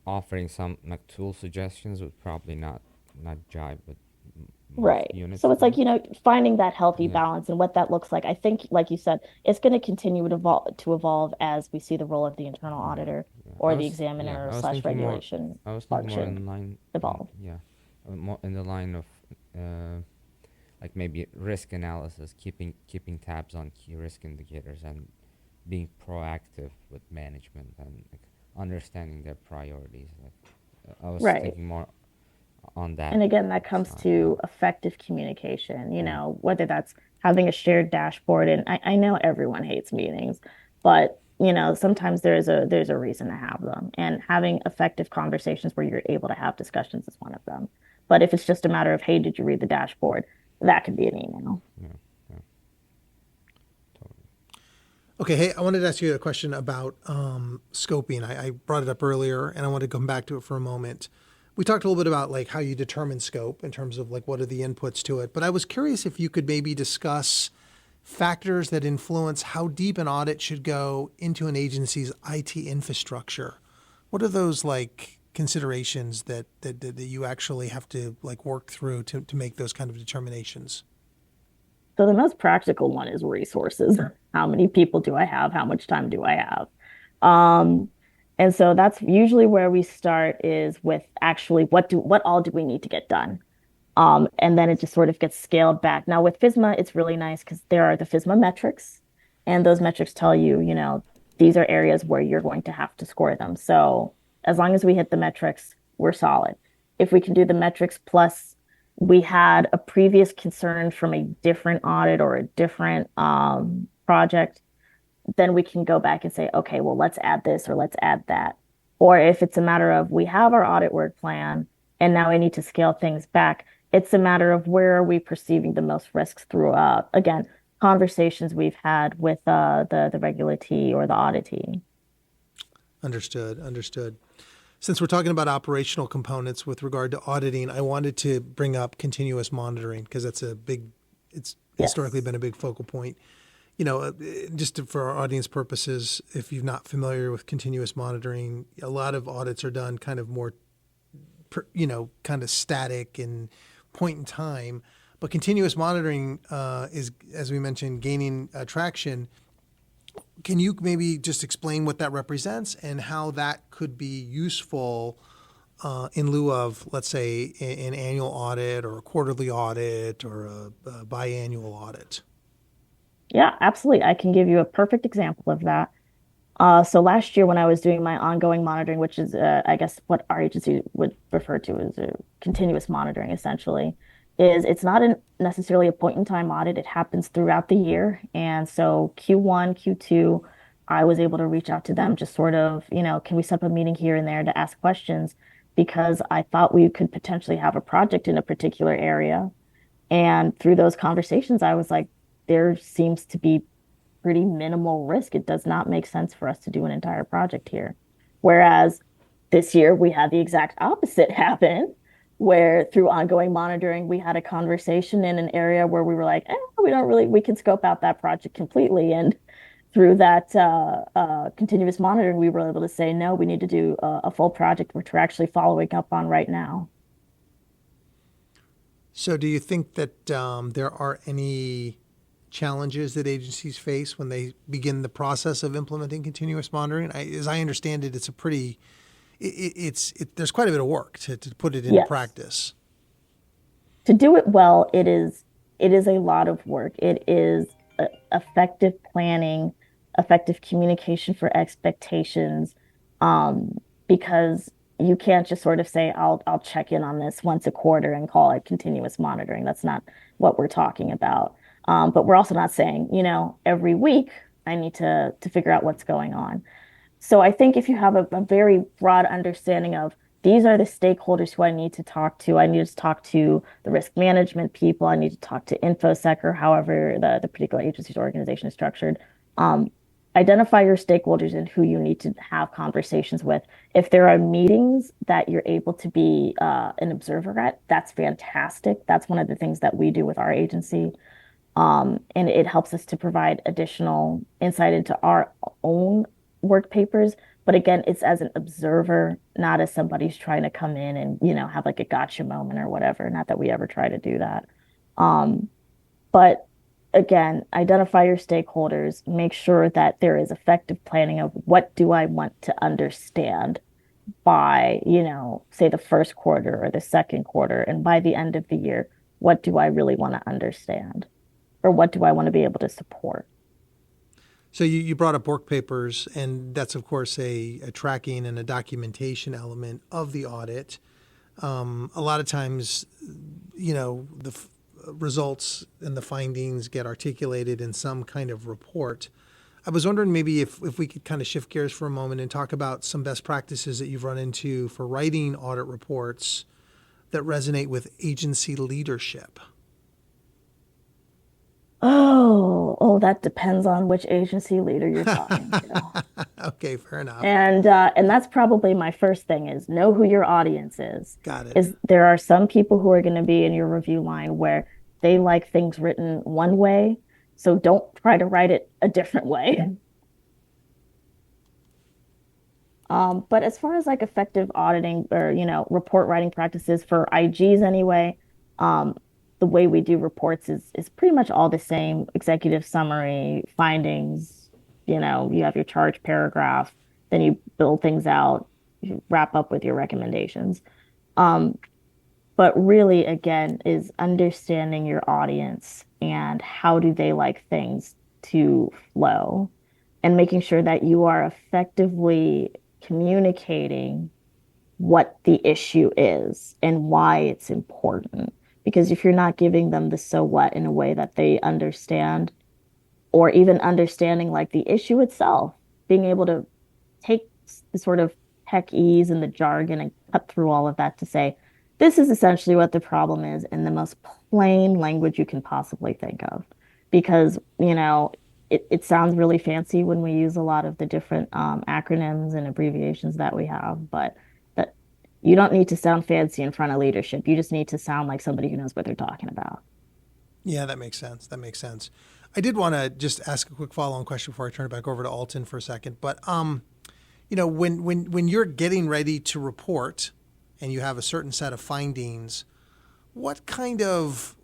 offering some like tool suggestions would probably not jibe with most Right. units So it's do. like, finding that healthy Yeah, balance and what that looks like. I think, like you said, it's going to continue to evolve as we see the role of the internal yeah, auditor yeah. or the examiner I was slash thinking more. regulation I was thinking more function in line in evolve. yeah, more in the line of uh, like maybe risk analysis, keeping tabs on key risk indicators, and being proactive with management and like understanding their priorities. Like I was Right. thinking more on that And again, that comes side. Yeah, to effective communication, yeah, whether that's having a shared dashboard. And I know everyone hates meetings, but sometimes there's a reason to have them. And having effective conversations where you're able to have discussions is one of them. But if it's just a matter of, hey, did you read the dashboard? That could be an email. yeah, yeah, totally. Okay, hey, I wanted to ask you a question about scoping. I brought it up earlier, and I want to come back to it for a moment. We talked a little bit about like how you determine scope in terms of like what are the inputs to it, but I was curious if you could maybe discuss factors that influence how deep an audit should go into an agency's IT infrastructure. What are those like considerations that you actually have to like work through to make those kind of determinations? So the most practical one is resources. How many people do I have? How much time do I have? Um, and so that's usually where we start is with actually what all do we need to get done? And then it just sort of gets scaled back. Now with FISMA, it's really nice because there are the FISMA metrics, and those metrics tell you, these are areas where you're going to have to score them. So as long as we hit the metrics, we're solid. If we can do the metrics plus we had a previous concern from a different audit or a different project, then we can go back and say, okay, well, let's add this or let's add that. Or if it's a matter of we have our audit work plan and now I need to scale things back, it's a matter of where are we perceiving the most risks through, again, conversations we've had with the regulatee or the auditee. Understood, understood. Since we're talking about operational components with regard to auditing, I wanted to bring up continuous monitoring because it's historically Yes. been a big focal point. You know, just for our audience purposes, if you're not familiar with continuous monitoring, a lot of audits are done kind of more, kind of static and point in time. But continuous monitoring is, as we mentioned, gaining traction. Can you maybe just explain what that represents and how that could be useful in lieu of, let's say, an annual audit or a quarterly audit or a biannual audit? Yeah, absolutely. I can give you a perfect example of that. So last year when I was doing my ongoing monitoring, which is, I guess, what our agency would refer to as a continuous monitoring, essentially, is it's not necessarily a point in time audit. It happens throughout the year. And so Q1, Q2, I was able to reach out to them, just sort of, can we set up a meeting here and there to ask questions? Because I thought we could potentially have a project in a particular area. And through those conversations, I was like, there seems to be pretty minimal risk. It does not make sense for us to do an entire project here. Whereas this year we had the exact opposite happen, where through ongoing monitoring, we had a conversation in an area where we were like, we can scope out that project completely. And through that continuous monitoring, we were able to say, no, we need to do a full project, which we're actually following up on right now. So, do you think that there are any challenges that agencies face when they begin the process of implementing continuous monitoring? As I understand it, it's a pretty there's quite a bit of work to put it into Yes. practice. To do it well, it is a lot of work. It is effective planning, effective communication for expectations, um, because you can't just sort of say, I'll check in on this once a quarter and call it continuous monitoring. That's not what we're talking about. But we're also not saying, every week I need to figure out what's going on. So I think if you have a very broad understanding of these are the stakeholders who I need to talk to, I need to talk to the risk management people, I need to talk to InfoSec or however the particular agency's organization is structured. Um, Identify your stakeholders and who you need to have conversations with. If there are meetings that you're able to be an observer at, that's fantastic. That's one of the things that we do with our agency. And it helps us to provide additional insight into our own work papers, But again, it's as an observer, not as somebody's trying to come in and, have like a gotcha moment or whatever. Not that we ever try to do that. Um, but again, identify your stakeholders, make sure that there is effective planning of what do I want to understand by, say the first quarter or the second quarter. And by the end of the year, what do I really want to understand? Or what do I want to be able to support? So you brought up work papers, and that's, of course, a tracking and a documentation element of the audit. A lot of times, the results and the findings get articulated in some kind of report. I was wondering maybe if we could kind of shift gears for a moment and talk about some best practices that you've run into for writing audit reports that resonate with agency leadership. That depends on which agency leader you're talking to. Okay, fair enough. And that's probably my first thing is know who your audience is. Got it. Is there are some people who are going to be in your review line where they like things written one way, so don't try to write it a different way. But as far as like effective auditing or, report writing practices for IGs anyway, the way we do reports is pretty much all the same. Executive summary, findings, you have your charge paragraph, then you build things out, you wrap up with your recommendations. But really, again, is understanding your audience and how do they like things to flow and making sure that you are effectively communicating what the issue is and why it's important. Because if you're not giving them the so what in a way that they understand, or even understanding like the issue itself, being able to take the sort of techese and the jargon and cut through all of that to say, this is essentially what the problem is in the most plain language you can possibly think of. Because, it sounds really fancy when we use a lot of the different acronyms and abbreviations that we have, but you don't need to sound fancy in front of leadership. You just need to sound like somebody who knows what they're talking about. Yeah, that makes sense. I did want to just ask a quick follow-on question before I turn it back over to Altan for a second. But, when you're getting ready to report and you have a certain set of findings, what kind of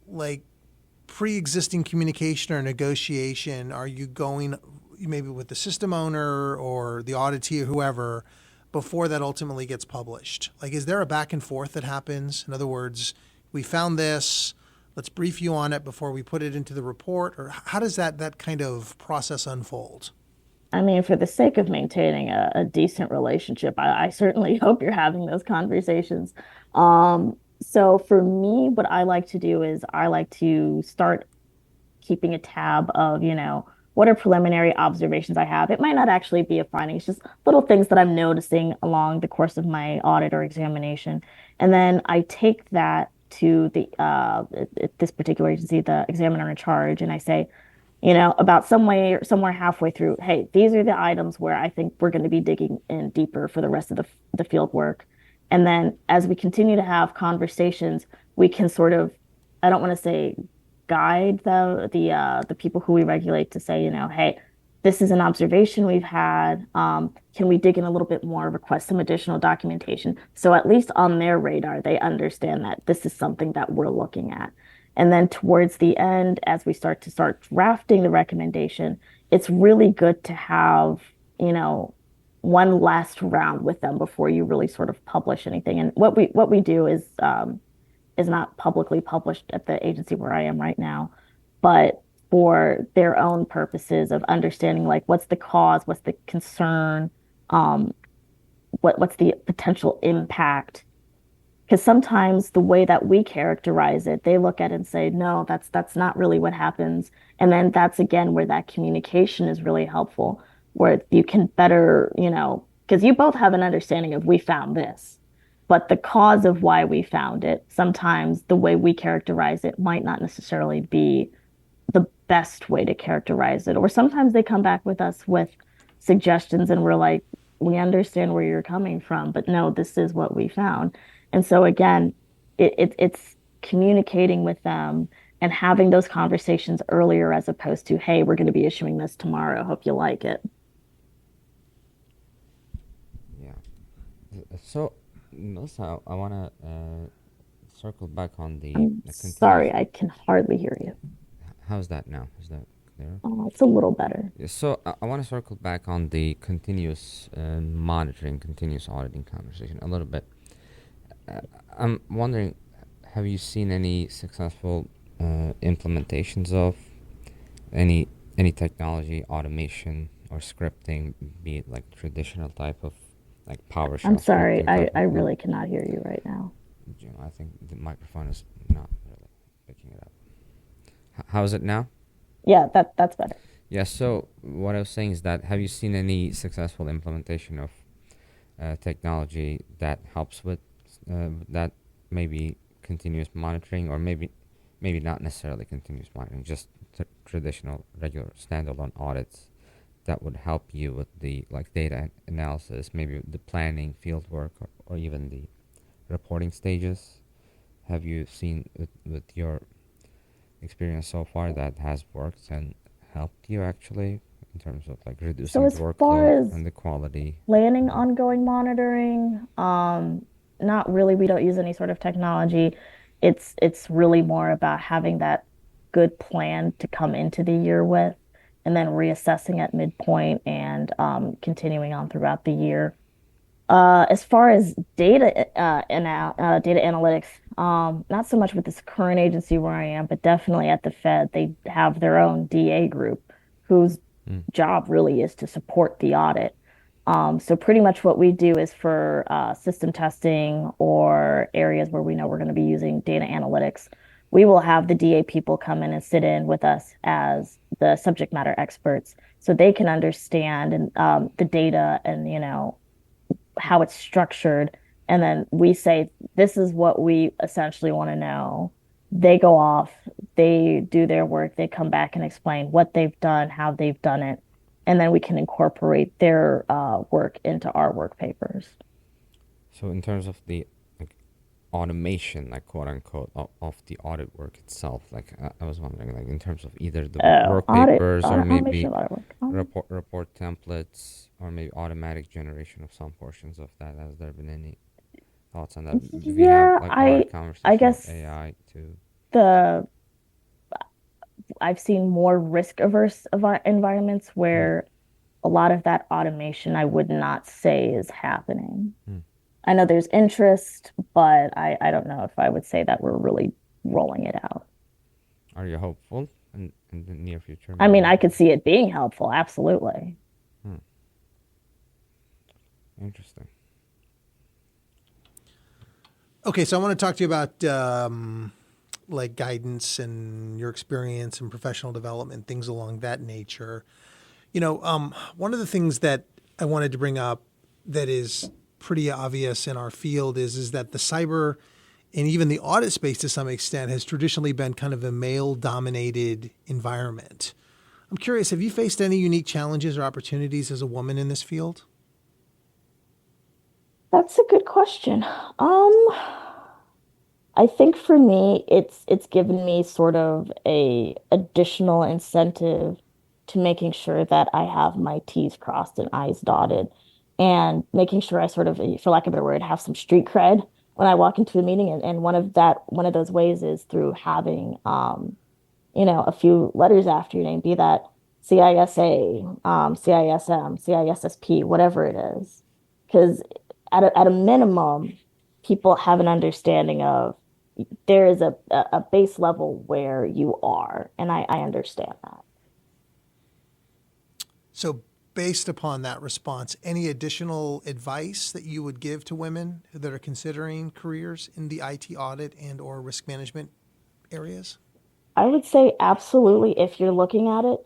pre-existing communication or negotiation are you going maybe with the system owner or the auditee or whoever before that ultimately gets published? Is there a back and forth that happens? In other words, we found this, let's brief you on it before we put it into the report, or how does that kind of process unfold? I mean, for the sake of maintaining a decent relationship, I certainly hope you're having those conversations. So for me, what I like to do is I like to start keeping a tab of, what are preliminary observations I have? It might not actually be a finding. It's just little things that I'm noticing along the course of my audit or examination. And then I take that to this particular agency, the examiner in charge, and I say, about somewhere halfway through, hey, these are the items where I think we're going to be digging in deeper for the rest of the field work. And then as we continue to have conversations, we can sort of, I don't want to say guide the people who we regulate to say, hey, this is an observation we've had. Can we dig in a little bit more, request some additional documentation? So at least on their radar, they understand that this is something that we're looking at. And then towards the end, as we start drafting the recommendation, it's really good to have, one last round with them before you really sort of publish anything. And what we do is not publicly published at the agency where I am right now, but for their own purposes of understanding, what's the cause, what's the concern, what's the potential impact. Because sometimes the way that we characterize it, they look at it and say, no, that's not really what happens. And then that's again where that communication is really helpful, where you can better, because you both have an understanding of we found this, but the cause of why we found it, sometimes the way we characterize it might not necessarily be the best way to characterize it. Or sometimes they come back with us with suggestions and we're like, we understand where you're coming from, but no, this is what we found. And so again, it's communicating with them and having those conversations earlier as opposed to, hey, we're going to be issuing this tomorrow. Hope you like it. So, Melissa, I want to circle back on I'm the continuous. sorry, I can hardly hear you. How's that now? Is that clear? It's a little better. Yeah, so I want to circle back on the continuous monitoring, continuous auditing conversation a little bit. Uh, I'm wondering, have you seen any successful implementations of any technology, automation, or scripting, be it like traditional type of like I'm PowerShell sorry, scripting I, type I of thing? really cannot hear you right now. I think the microphone is not really picking it up. How is it now? Yeah, that's better. Yeah, so what I was saying is that have you seen any successful implementation of technology that helps with that, maybe continuous monitoring, or maybe not necessarily continuous monitoring, just traditional regular standalone audits that would help you with the like data analysis, maybe the planning, field work, or even the reporting stages? Have you seen with your experience so far that has worked and helped you actually in terms of like So reducing the as far workload as and the quality? planning Mhm. ongoing monitoring, not really. We don't use any sort of technology. It's really more about having that good plan to come into the year with, and then reassessing at midpoint and continuing on throughout the year. As far as data analytics, not so much with this current agency where I am, but definitely at the Fed, they have their own DA group whose Mm. job really is to support the audit. So pretty much what we do is for system testing or areas where we know we're going to be using data analytics, we will have the DA people come in and sit in with us as the subject matter experts so they can understand and the data and how it's structured. And then we say, this is what we essentially want to know. They go off, they do their work, they come back and explain what they've done, how they've done it. And then we can incorporate their work into our work papers. So in terms of the like automation, like quote unquote, of the audit work itself, like I was wondering, like in terms of either the Oh, work papers or automation, maybe a lot of work. report templates, or maybe automatic generation of some portions of that. Has there been any thoughts on that? We have Yeah, like a lot of I conversation with guess AI too. the I've seen more risk averse environments Mm. where a lot of that automation I would not say is happening. Mm. I know there's interest, but I don't know if I would say that we're really rolling it out. Are you hopeful in the near future, I mean, maybe? I could see it being helpful, absolutely. Hmm. Interesting. Okay, so I want to talk to you about like guidance and your experience and professional development, things along that nature. One of the things that I wanted to bring up that is pretty obvious in our field is that the cyber and even the audit space to some extent has traditionally been kind of a male dominated environment. I'm curious, have you faced any unique challenges or opportunities as a woman in this field? That's a good question. I think for me, it's given me sort of a additional incentive to making sure that I have my T's crossed and I's dotted, and making sure I sort of, for lack of a better word, have some street cred when I walk into a meeting. And one of those ways is through having a few letters after your name, be that CISA, CISM, CISSP, whatever it is. Because at a minimum, people have an understanding of there is a base level where you are, and I understand that. So, based upon that response, any additional advice that you would give to women that are considering careers in the IT audit and or risk management areas? I would say absolutely, if you're looking at it,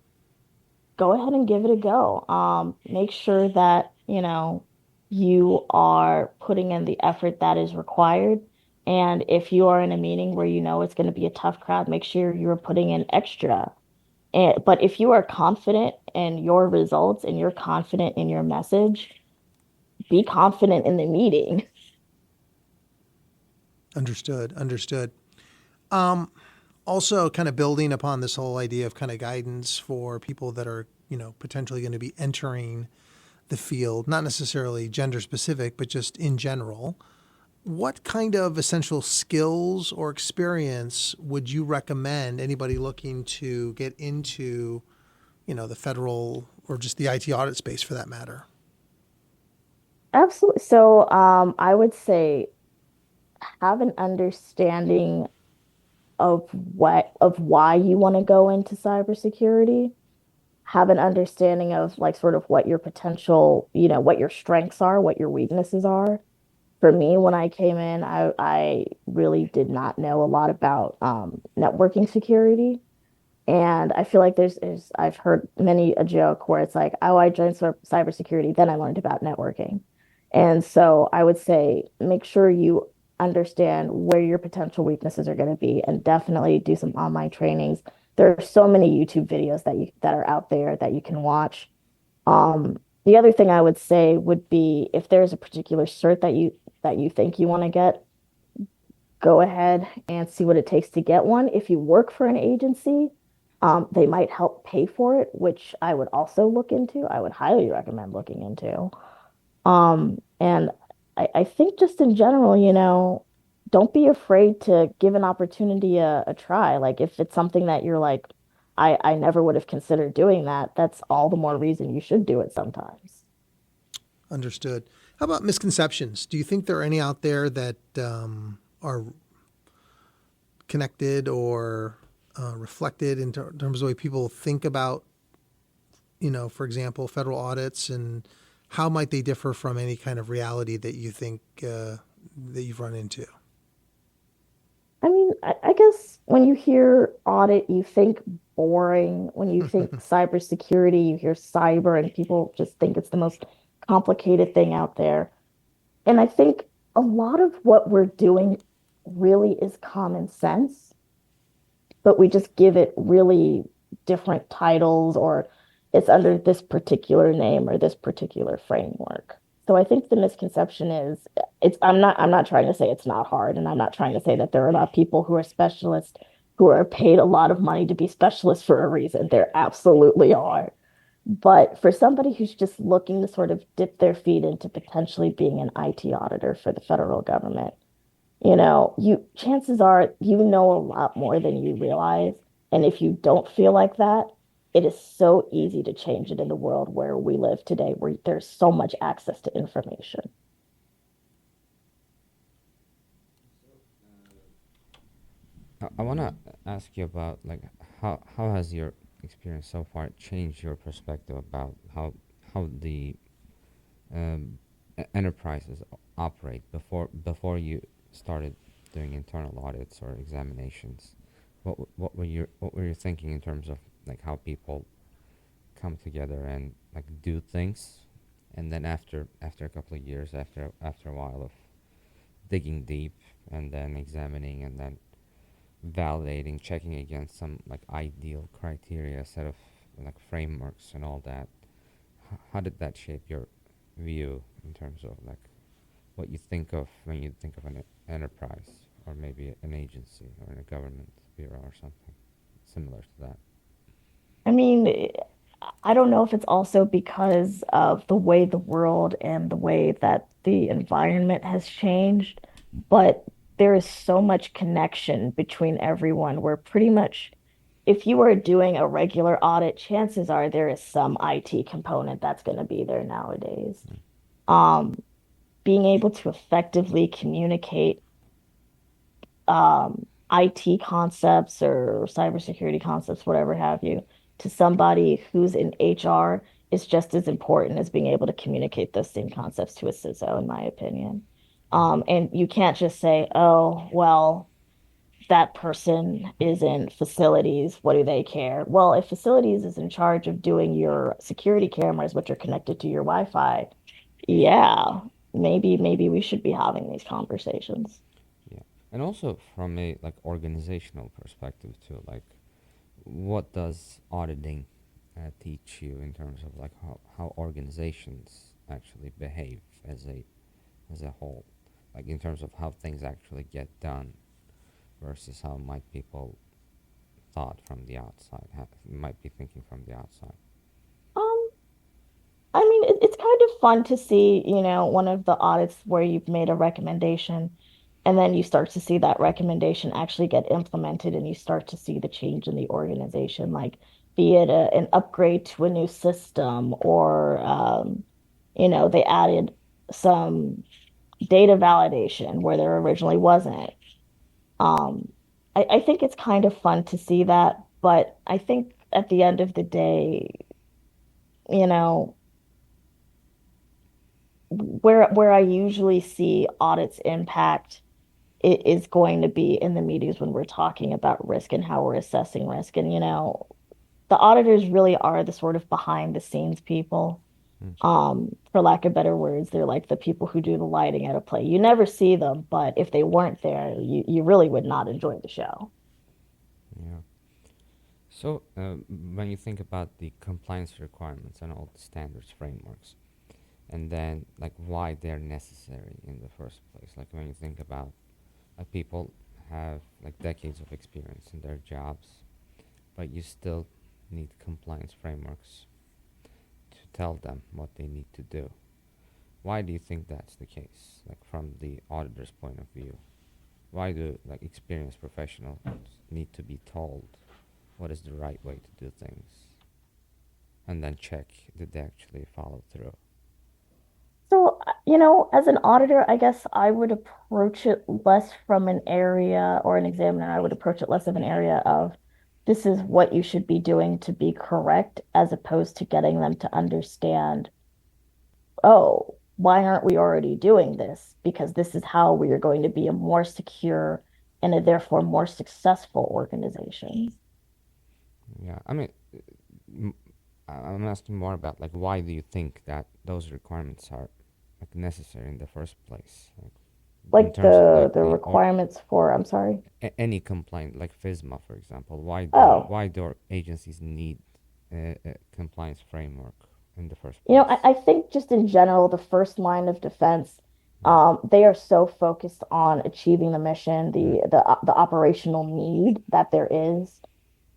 go ahead and give it a go. Make sure that, you are putting in the effort that is required. And if you are in a meeting where you know it's going to be a tough crowd, make sure you're putting in extra. But if you are confident in your results and you're confident in your message, be confident in the meeting. Understood. Understood. Also, kind of building upon this whole idea of kind of guidance for people that are, potentially going to be entering the field, not necessarily gender specific, but just in general, what kind of essential skills or experience would you recommend anybody looking to get into, the federal or just the IT audit space for that matter? Absolutely. So, I would say have an understanding of why you want to go into cybersecurity. Have an understanding of like sort of what your potential, what your strengths are, what your weaknesses are. For me, when I came in, I really did not know a lot about networking security. And I feel like I've heard many a joke where it's like, oh, I joined cybersecurity, then I learned about networking. And so I would say make sure you understand where your potential weaknesses are going to be and definitely do some online trainings. There are so many YouTube videos that are out there that you can watch. The other thing I would say would be if there's a particular cert that you think you want to get, go ahead and see what it takes to get one. If you work for an agency, they might help pay for it, which I would also look into. I would highly recommend looking into. And I think just in general, don't be afraid to give an opportunity a try. Like if it's something that you're like, I never would have considered doing that, that's all the more reason you should do it sometimes. Understood. How about misconceptions? Do you think there are any out there that are connected or reflected in terms of the way people think about, for example, federal audits, and how might they differ from any kind of reality that you think that you've run into? I mean, I guess when you hear audit, you think boring. When you think cybersecurity, you hear cyber, and people just think it's the most complicated thing out there. And I think a lot of what we're doing really is common sense, but we just give it really different titles or it's under this particular name or this particular framework. So I think the misconception is I'm not trying to say it's not hard and I'm not trying to say that there are not people who are specialists who are paid a lot of money to be specialists for a reason. There absolutely are. But for somebody who's just looking to sort of dip their feet into potentially being an IT auditor for the federal government, you chances are you know a lot more than you realize. And if you don't feel like that, it is so easy to change it in the world where we live today, where there's so much access to information. I want to ask you about like how has your experience so far changed your perspective about how the enterprises operate before you started doing internal audits or examinations? What were you thinking in terms of like how people come together and like do things, and then after a couple of years, after a while of digging deep and then examining and then validating, checking against some like ideal criteria, set of like frameworks and all that. How did that shape your view in terms of like what you think of when you think of an enterprise or maybe an agency or a government bureau or something similar to that? I mean, I don't know if it's also because of the way the world and the way that the environment has changed, but there is so much connection between everyone where pretty much if you are doing a regular audit, chances are there is some IT component that's going to be there nowadays. Um, Being able to effectively communicate IT concepts or cybersecurity concepts, whatever have you, to somebody who's in HR is just as important as being able to communicate those same concepts to a CISO, in my opinion. And you can't just say, oh, well, that person is in facilities. What do they care? Well, if facilities is in charge of doing your security cameras, which are connected to your Wi-Fi, yeah, maybe we should be having these conversations. Yeah, and also from a like organizational perspective too, like what does auditing teach you in terms of like how organizations actually behave as a whole, like in terms of how things actually get done versus how might people thought from the outside, might be thinking from the outside. Um, I mean, it's kind of fun to see, one of the audits where you've made a recommendation and then you start to see that recommendation actually get implemented and you start to see the change in the organization, like be it an upgrade to a new system or, they added some data validation where there originally wasn't. Um, I think it's kind of fun to see that, but I think at the end of the day, you know, where I usually see audits impact it is going to be in the meetings when we're talking about risk and how we're assessing risk. And, the auditors really are the sort of behind the scenes people. Mm. For lack of better words, they're like the people who do the lighting at a play. You never see them, but if they weren't there, you really would not enjoy the show. Yeah. So, when you think about the compliance requirements and all the standards frameworks, and then like why they're necessary in the first place, like when you think about people have like decades of experience in their jobs, but you still need compliance frameworks to tell them what they need to do. Why do you think that's the case? Like from the auditor's point of view, why do like experienced professionals need to be told what is the right way to do things, and then check did they actually follow through? So, as an auditor, I guess I would approach it less from an area or an examiner. I would approach it less of an area of this is what you should be doing to be correct, as opposed to getting them to understand, oh, why aren't we already doing this? Because this is how we are going to be a more secure and a therefore more successful organization. Yeah, I mean, m- I'm asking more about like why do you think that those requirements are like necessary in the first place? Like in Like terms of the or requirements for, I'm sorry. any complaint, like FISMA, for example. Oh, Why do our agencies need a compliance framework in the first I, place? I think just in general, the first line of defense, Mm. they are so focused on achieving the mission, Mm. the operational need that there is.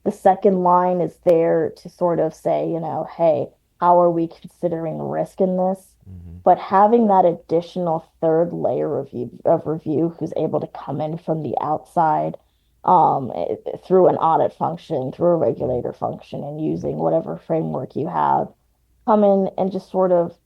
The second line is there to sort of say, hey, how are we considering risk in this? Mm-hmm. But having that additional third layer of review who's able to come in from the outside, through an audit function, through a Mm. regulator function, and using whatever framework you have, come in and just sort of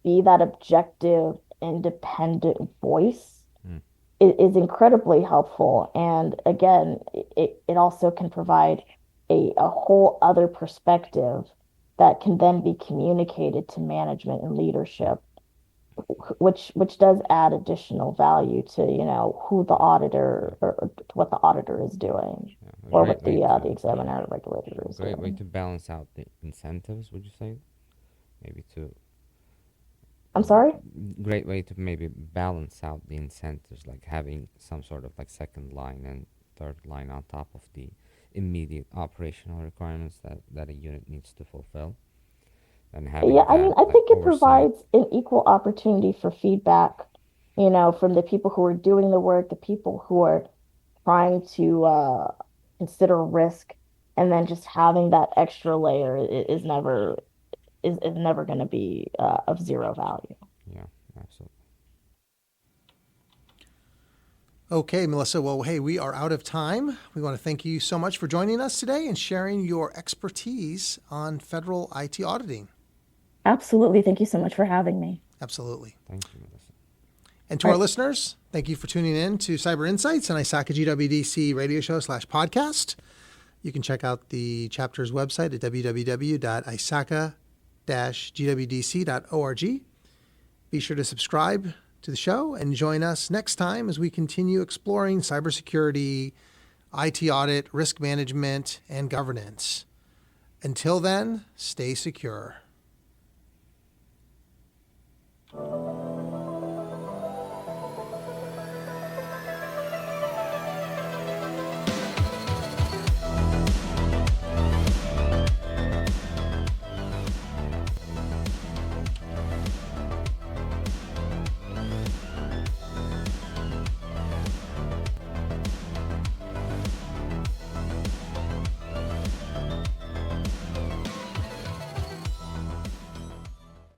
be that objective, independent voice Mm. is incredibly helpful. And again, it also can provide a whole other perspective that can then be communicated to management and leadership, which does add additional value to, who the auditor or what the auditor is doing, Yeah, a or great what way the to examiner or regulator is great way doing. to balance out the incentives. Would you say maybe to I'm sorry? great way to maybe balance out the incentives, like having some sort of like second line and third line on top of the immediate operational requirements that a unit needs to fulfill, and Yeah, having I mean, that I like think it oversight. provides an equal opportunity for feedback, from the people who are doing the work, the people who are trying to consider risk, and then just having that extra layer is never going to be of zero value. Yeah, absolutely. Okay, Melissa. Well, hey, we are out of time. We want to thank you so much for joining us today and sharing your expertise on federal IT auditing. Absolutely. Thank you so much for having me. Absolutely. Thank you, Melissa. And to All our right. listeners, thank you for tuning in to Cyber Insights and ISACA-GWDC radio show /podcast. You can check out the chapter's website at www.isaca-gwdc.org. Be sure to subscribe to the show and join us next time as we continue exploring cybersecurity, IT audit, risk management, and governance. Until then, stay secure.